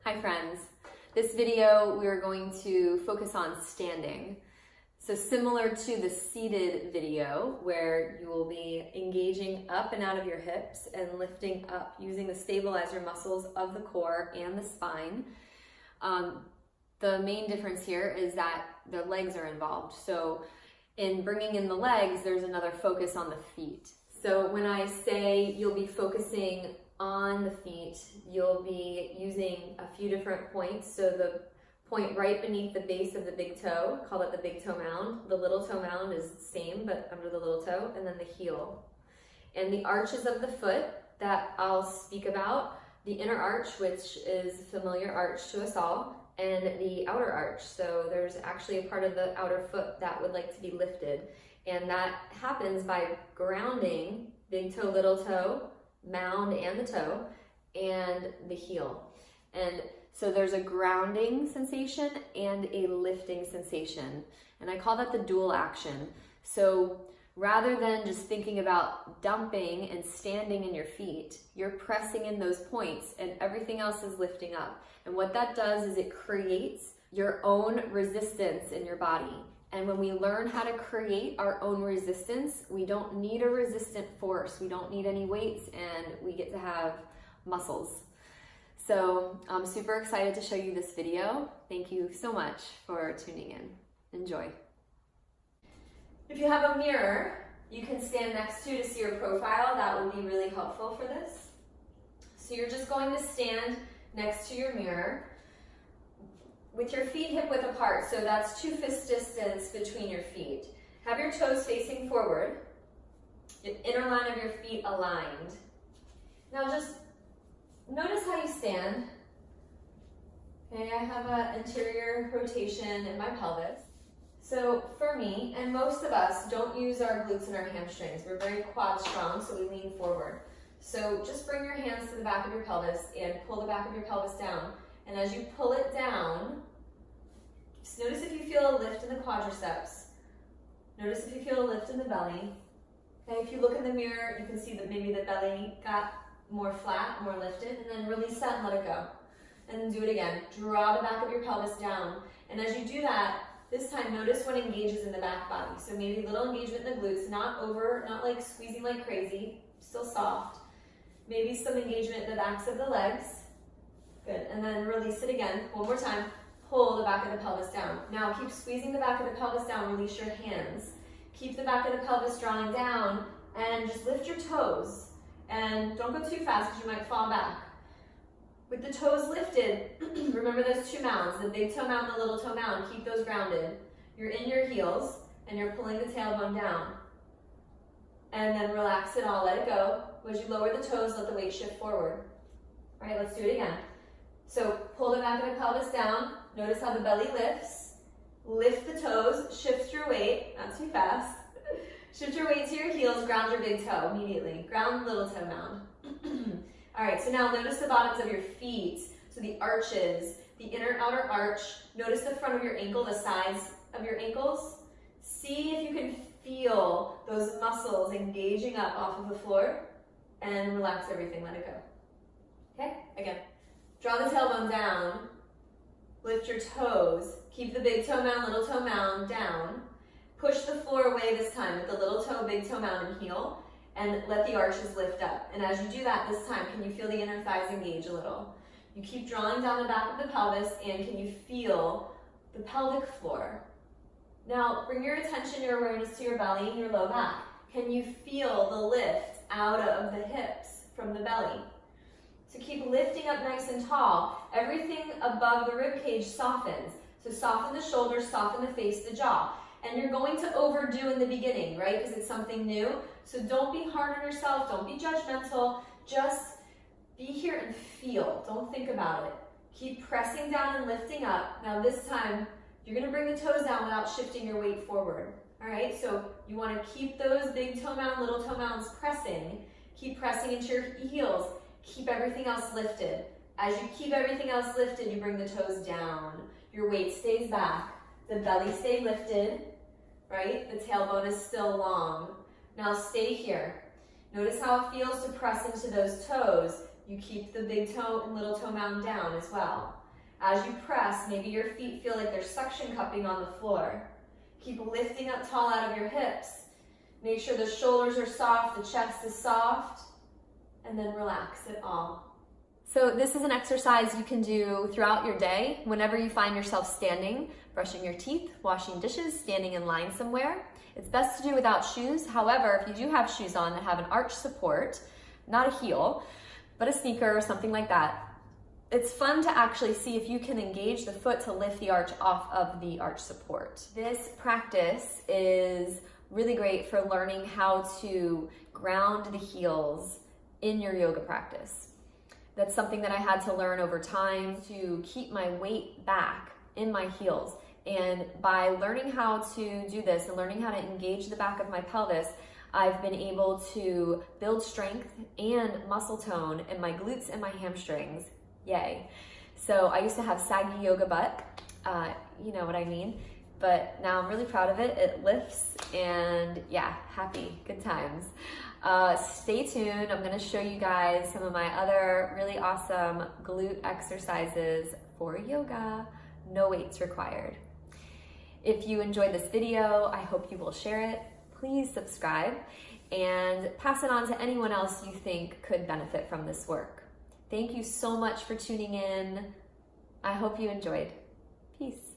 Hi friends. This video we are going to focus on standing. So similar to the seated video where you will be engaging up and out of your hips and lifting up using the stabilizer muscles of the core and the spine. The main difference here is that the legs are involved. So in bringing in the legs, there's another focus on the feet. So when I say you'll be focusing on the feet, you'll be using a few different points. So the point right beneath the base of the big toe, call it the big toe mound. The little toe mound is the same, but under the little toe, and then the heel. And the arches of the foot that I'll speak about, the inner arch, which is a familiar arch to us all, and the outer arch. So there's actually a part of the outer foot that would like to be lifted. And that happens by grounding big toe, little toe, mound and the toe, and the heel. And so there's a grounding sensation and a lifting sensation. And I call that the dual action. So rather than just thinking about dumping and standing in your feet, you're pressing in those points and everything else is lifting up. And what that does is it creates your own resistance in your body. And when we learn how to create our own resistance, we don't need a resistant force. We don't need any weights, and we get to have muscles. So I'm super excited to show you this video. Thank you so much for tuning in. Enjoy. If you have a mirror you can stand next to see your profile, that would be really helpful for this. So you're just going to stand next to your mirror with your feet hip width apart, so that's 2 fist distance between your feet. Have your toes facing forward, your inner line of your feet aligned. Now just notice how you stand. Okay, I have an interior rotation in my pelvis. So for me, and most of us don't use our glutes and our hamstrings. We're very quad strong, so we lean forward. So just bring your hands to the back of your pelvis and pull the back of your pelvis down. And as you pull it down, just notice if you feel a lift in the quadriceps. Notice if you feel a lift in the belly. Okay, if you look in the mirror, you can see that maybe the belly got more flat, more lifted, and then release that and let it go. And then do it again. Draw the back of your pelvis down. And as you do that, this time notice what engages in the back body. So maybe a little engagement in the glutes, not like squeezing like crazy, still soft. Maybe some engagement in the backs of the legs. Good, and then release it again. One more time, pull the back of the pelvis down. Now keep squeezing the back of the pelvis down, release your hands. Keep the back of the pelvis drawing down and just lift your toes. And don't go too fast because you might fall back. With the toes lifted, remember those 2 mounds, the big toe mound and the little toe mound, keep those grounded. You're in your heels and you're pulling the tailbone down. And then relax it all, let it go. As you lower the toes, let the weight shift forward. All right, let's do it again. So pull the back of the pelvis down. Notice how the belly lifts. Lift the toes, shift your weight, not too fast. Shift your weight to your heels, ground your big toe immediately. Ground the little toe mound. All right, so now notice the bottoms of your feet. So the arches, the inner outer arch. Notice the front of your ankle, the sides of your ankles. See if you can feel those muscles engaging up off of the floor, and relax everything, let it go. Okay, again. Draw the tailbone down, lift your toes, keep the big toe mound, little toe mound down, push the floor away this time with the little toe, big toe mound and heel, and let the arches lift up. And as you do that this time, can you feel the inner thighs engage a little? You keep drawing down the back of the pelvis, and can you feel the pelvic floor? Now bring your attention, your awareness to your belly and your low back. Can you feel the lift out of the hips from the belly? So keep lifting up nice and tall. Everything above the rib cage softens. So soften the shoulders, soften the face, the jaw. And you're going to overdo in the beginning, right? Because it's something new. So don't be hard on yourself. Don't be judgmental. Just be here and feel. Don't think about it. Keep pressing down and lifting up. Now this time, you're going to bring the toes down without shifting your weight forward. All right? So you want to keep those big toe mound, little toe mounds pressing. Keep pressing into your heels. Keep everything else lifted. As you keep everything else lifted, you bring the toes down. Your weight stays back. The belly stays lifted, right? The tailbone is still long. Now stay here. Notice how it feels to press into those toes. You keep the big toe and little toe mound down as well. As you press, maybe your feet feel like they're suction cupping on the floor. Keep lifting up tall out of your hips. Make sure the shoulders are soft, the chest is soft, and then relax it all. So this is an exercise you can do throughout your day, whenever you find yourself standing, brushing your teeth, washing dishes, standing in line somewhere. It's best to do without shoes. However, if you do have shoes on that have an arch support, not a heel, but a sneaker or something like that, it's fun to actually see if you can engage the foot to lift the arch off of the arch support. This practice is really great for learning how to ground the heels in your yoga practice. That's something that I had to learn over time, to keep my weight back in my heels. And by learning how to do this and learning how to engage the back of my pelvis, I've been able to build strength and muscle tone in my glutes and my hamstrings. Yay. So I used to have saggy yoga butt, you know what I mean, but now I'm really proud of it. It lifts and yeah, happy, good times. Stay tuned. I'm going to show you guys some of my other really awesome glute exercises for yoga. No weights required. If you enjoyed this video, I hope you will share it. Please subscribe and pass it on to anyone else you think could benefit from this work. Thank you so much for tuning in. I hope you enjoyed. Peace.